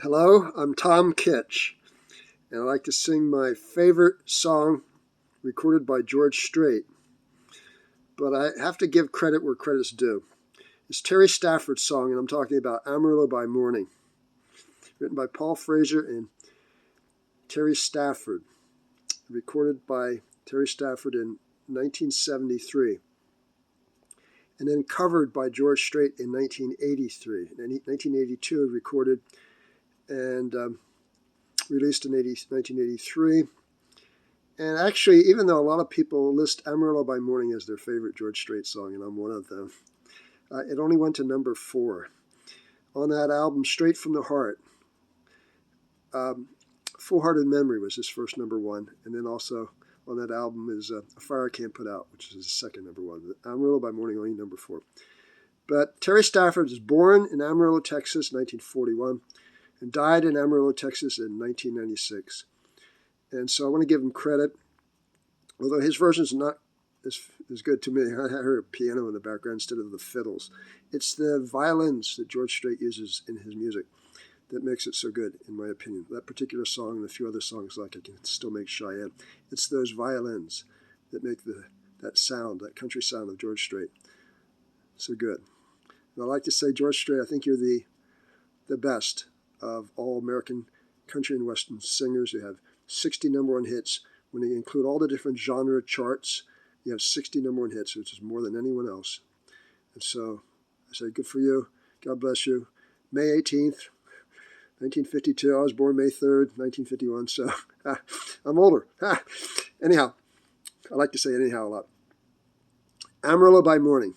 Hello, I'm Tom Kitch, and I like to sing my favorite song recorded by George Strait. But I have to give credit where credit's due. It's Terry Stafford's song, and I'm talking about Amarillo by Morning, written by Paul Fraser and Terry Stafford, recorded by Terry Stafford in 1973, and then covered by George Strait in 1983. In 1982, recorded and released in 1983. And actually, even though a lot of people list Amarillo by Morning as their favorite George Strait song, and I'm one of them, it only went to number 4 on that album, Straight from the Heart. Full Hearted Memory was his first number 1, and then also on that album is A Fire I Can't Put Out, which is his second number 1. Amarillo by Morning, only number 4. But Terry Stafford was born in Amarillo, Texas, 1941, and died in Amarillo, Texas in 1996. And so I want to give him credit, although his version is not as good to me. I heard a piano in the background instead of the fiddles. It's the violins that George Strait uses in his music that makes it so good, in my opinion. That particular song and a few other songs like it can still make Cheyenne. It's those violins that make that sound, that country sound of George Strait so good. And I like to say, George Strait, I think you're the best of all American country and western singers. You have 60 number 1 hits. When you include all the different genre charts, you have 60 number 1 hits, which is more than anyone else. And so I say, good for you. God bless you. May 18th, 1952. I was born May 3rd, 1951. So I'm older. Anyhow, I like to say anyhow a lot. Amarillo by Morning.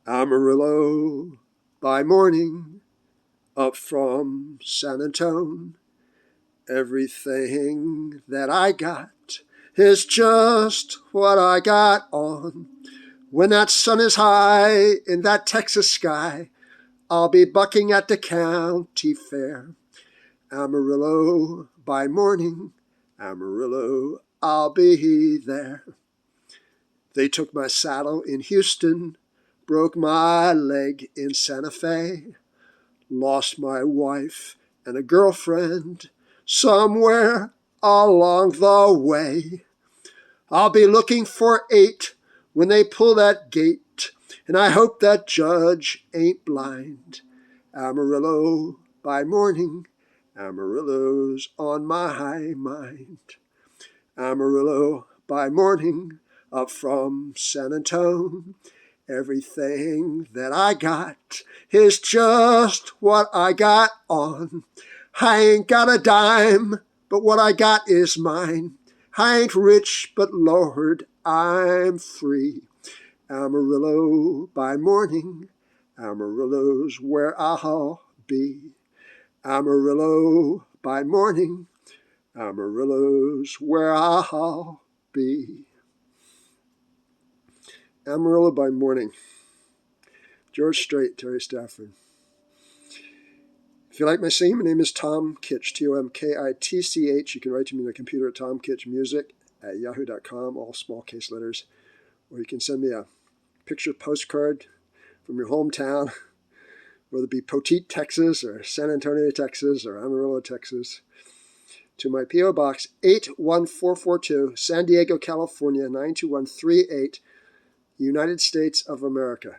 Amarillo by morning, up from San Antone, everything that I got is just what I got on. When that sun is high in that Texas sky, I'll be bucking at the county fair. Amarillo by morning, Amarillo, I'll be there. They took my saddle in Houston, broke my leg in Santa Fe, lost my wife and a girlfriend somewhere along the way. I'll be looking for 8 when they pull that gate, and I hope that judge ain't blind. Amarillo by morning, Amarillo's on my mind. Amarillo by morning, up from San Antone, everything that I got is just what I got on. I ain't got a dime, but what I got is mine. I ain't rich, but Lord, I'm free. Amarillo by morning, Amarillo's where I'll be. Amarillo by morning, Amarillo's where I'll be. Amarillo by Morning. George Strait, Terry Stafford. If you like my singing, my name is Tom Kitch, Tomkitch. You can write to me on the computer at tomkitchmusic@yahoo.com, all small case letters. Or you can send me a picture postcard from your hometown, whether it be Poteet, Texas, or San Antonio, Texas, or Amarillo, Texas, to my P.O. Box 81442, San Diego, California, 92138, United States of America.